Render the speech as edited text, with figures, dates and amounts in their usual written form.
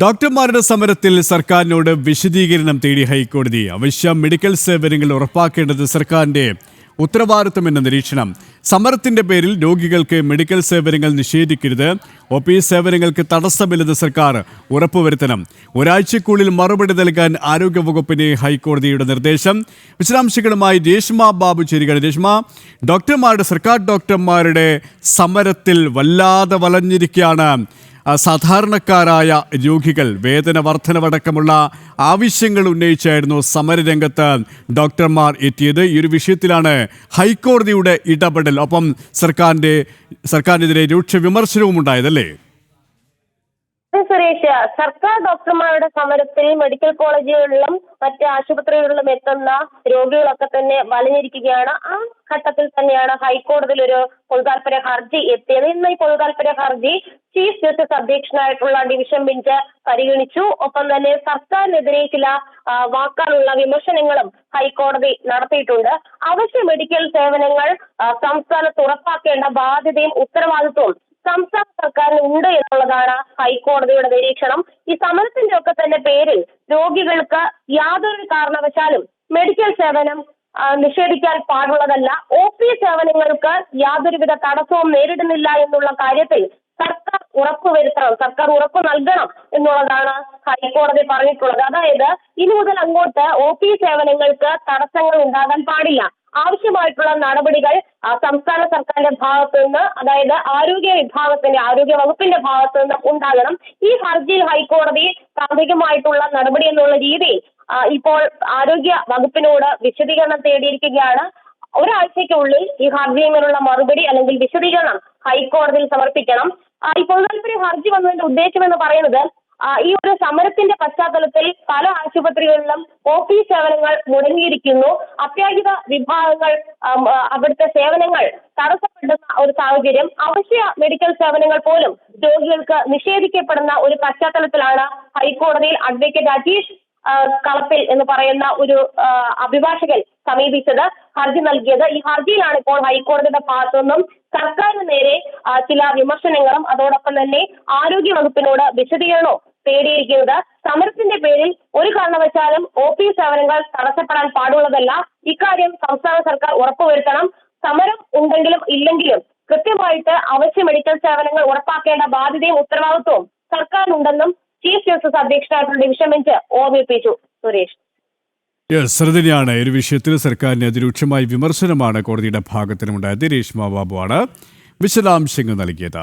ഡോക്ടർമാരുടെ സമരത്തിൽ സർക്കാരിനോട് വിശദീകരണം തേടി ഹൈക്കോടതി. അവശ്യ മെഡിക്കൽ സേവനങ്ങൾ ഉറപ്പാക്കേണ്ടത് സർക്കാരിന്റെ ഉത്തരവാദിത്തമെന്ന നിരീക്ഷണം. സമരത്തിന്റെ പേരിൽ രോഗികൾക്ക് മെഡിക്കൽ സേവനങ്ങൾ നിഷേധിക്കരുത്. OP സേവനങ്ങൾക്ക് തടസ്സമില്ലെന്ന് സർക്കാർ ഉറപ്പുവരുത്തണം. ഒരാഴ്ചക്കുള്ളിൽ മറുപടി നൽകാൻ ആരോഗ്യവകുപ്പിന് ഹൈക്കോടതിയുടെ നിർദ്ദേശം. വിശദാംശങ്ങളുമായി രേഷ്മ ബാബു ചേരുകയാണ്. രേഷ്മ, സർക്കാർ ഡോക്ടർമാരുടെ സമരത്തിൽ വല്ലാതെ വലഞ്ഞിരിക്കുകയാണ് സാധാരണക്കാരായ രോഗികൾ. വേതന വർധനവടക്കമുള്ള ആവശ്യങ്ങൾ ഉന്നയിച്ചായിരുന്നു സമരരംഗത്ത് ഡോക്ടർമാർ എത്തിയത്. ഈ ഒരു വിഷയത്തിലാണ് ഹൈക്കോടതിയുടെ ഇടപെടൽ. ഒപ്പം സർക്കാരിനെതിരെ രൂക്ഷ വിമർശനവും ഉണ്ടായതല്ലേ? സുരേഷ്, സർക്കാർ ഡോക്ടർമാരുടെ സമരത്തിൽ മെഡിക്കൽ കോളേജുകളിലും മറ്റ് ആശുപത്രികളിലും എത്തുന്ന രോഗികളൊക്കെ തന്നെ വലഞ്ഞിരിക്കുകയാണ്. ആ ഘട്ടത്തിൽ തന്നെയാണ് ഹൈക്കോടതിയിൽ ഒരു പൊതുതാൽപര്യ ഹർജി എത്തിയത്. ഇന്ന് ഈ പൊതുതാൽപര്യ ഹർജി ചീഫ് ജസ്റ്റിസ് അധ്യക്ഷനായിട്ടുള്ള ഡിവിഷൻ ബെഞ്ച് പരിഗണിച്ചു. ഒപ്പം തന്നെ സർക്കാരിനെതിരെ ചില വാക്കാലുള്ള വിമർശനങ്ങളും ഹൈക്കോടതി നടത്തിയിട്ടുണ്ട്. അവശ്യ മെഡിക്കൽ സേവനങ്ങൾ സംസ്ഥാനത്ത് ഉറപ്പാക്കേണ്ട ബാധ്യതയും ഉത്തരവാദിത്വവും സംസ്ഥാന സർക്കാരിന് ഉണ്ട് എന്നുള്ളതാണ് ഹൈക്കോടതിയുടെ നിരീക്ഷണം. ഈ സമരത്തിന്റെ ഒക്കെ തന്നെ പേരിൽ രോഗികൾക്ക് യാതൊരു കാരണവശാലും മെഡിക്കൽ സേവനം നിഷേധിക്കാൻ പാടുള്ളതല്ല. OP സേവനങ്ങൾക്ക് യാതൊരുവിധ തടസ്സവും നേരിടുന്നില്ല എന്നുള്ള കാര്യത്തിൽ സർക്കാർ ഉറപ്പുവരുത്തണം, സർക്കാർ ഉറപ്പ് നൽകണം എന്നുള്ളതാണ് ഹൈക്കോടതി പറഞ്ഞിട്ടുള്ളത്. അതായത് ഇനി മുതൽ അങ്ങോട്ട് OP സേവനങ്ങൾക്ക് തടസ്സങ്ങൾ ഉണ്ടാകാൻ പാടില്ല. ആവശ്യമായിട്ടുള്ള നടപടികൾ സംസ്ഥാന സർക്കാരിന്റെ ഭാഗത്തു നിന്ന്, അതായത് ആരോഗ്യ വകുപ്പിന്റെ ഭാഗത്തു നിന്ന് ഉണ്ടാകണം. ഈ ഹർജിയിൽ ഹൈക്കോടതി പ്രാഥമികമായിട്ടുള്ള നടപടി എന്നുള്ള രീതിയിൽ ഇപ്പോൾ ആരോഗ്യ വകുപ്പിനോട് വിശദീകരണം തേടിയിരിക്കുകയാണ്. ഒരാഴ്ചയ്ക്കുള്ളിൽ ഈ ഹർജിയിലുള്ള മറുപടി അല്ലെങ്കിൽ വിശദീകരണം ഹൈക്കോടതിയിൽ സമർപ്പിക്കണം. ഈ പൊതുതാൽപര്യ ഹർജി വന്നതിന്റെ ഉദ്ദേശം എന്ന് പറയുന്നത് ഈ ഒരു സമരത്തിന്റെ പശ്ചാത്തലത്തിൽ പല ആശുപത്രികളിലും OP സേവനങ്ങൾ മുടങ്ങിയിരിക്കുന്നു. അത്യാഹിത വിഭാഗങ്ങൾ അവിടുത്തെ സേവനങ്ങൾ തടസ്സപ്പെടുന്ന ഒരു സാഹചര്യം, അവശ്യ മെഡിക്കൽ സേവനങ്ങൾ പോലും രോഗികൾക്ക് നിഷേധിക്കപ്പെടുന്ന ഒരു പശ്ചാത്തലത്തിലാണ് ഹൈക്കോടതിയിൽ അഡ്വക്കേറ്റ് അജീഷ് കളപ്പിൽ എന്ന് പറയുന്ന ഒരു അഭിഭാഷകൻ സമീപിച്ചത്, ഹർജി നൽകിയത്. ഈ ഹർജിയിലാണ് ഇപ്പോൾ ഹൈക്കോടതിയുടെ ഭാഗത്തു നിന്നും സർക്കാരിന് നേരെ ചില വിമർശനങ്ങളും അതോടൊപ്പം തന്നെ ആരോഗ്യ വകുപ്പിനോട് വിശദീകരണവും തേടിയിരിക്കുന്നത്. സമരത്തിന്റെ പേരിൽ ഒരു കാരണവശാലും OP സേവനങ്ങൾ തടസ്സപ്പെടാൻ പാടുള്ളതല്ല. ഇക്കാര്യം സംസ്ഥാന സർക്കാർ ഉറപ്പുവരുത്തണം. സമരം ഉണ്ടെങ്കിലും ഇല്ലെങ്കിലും കൃത്യമായിട്ട് അവശ്യ മെഡിക്കൽ സേവനങ്ങൾ ഉറപ്പാക്കേണ്ട ബാധ്യതയും ഉത്തരവാദിത്വവും സർക്കാരിനുണ്ടെന്നും ചീഫ് ജസ്റ്റിസ് അധ്യക്ഷനായിട്ടുള്ള ഡിവിഷൻ ബെഞ്ച് ഓർമ്മിപ്പിച്ചു. സുരേഷ്, ശ്രദ്ധയാണ് ഈ ഒരു വിഷയത്തിൽ സർക്കാരിന് അതിരൂക്ഷമായ വിമർശനമാണ് കോടതിയുടെ ഭാഗത്തിനുണ്ടായത്. രേഷ്മ ബാബുവാണ് വിശദാംശങ്ങൾ നൽകിയത്.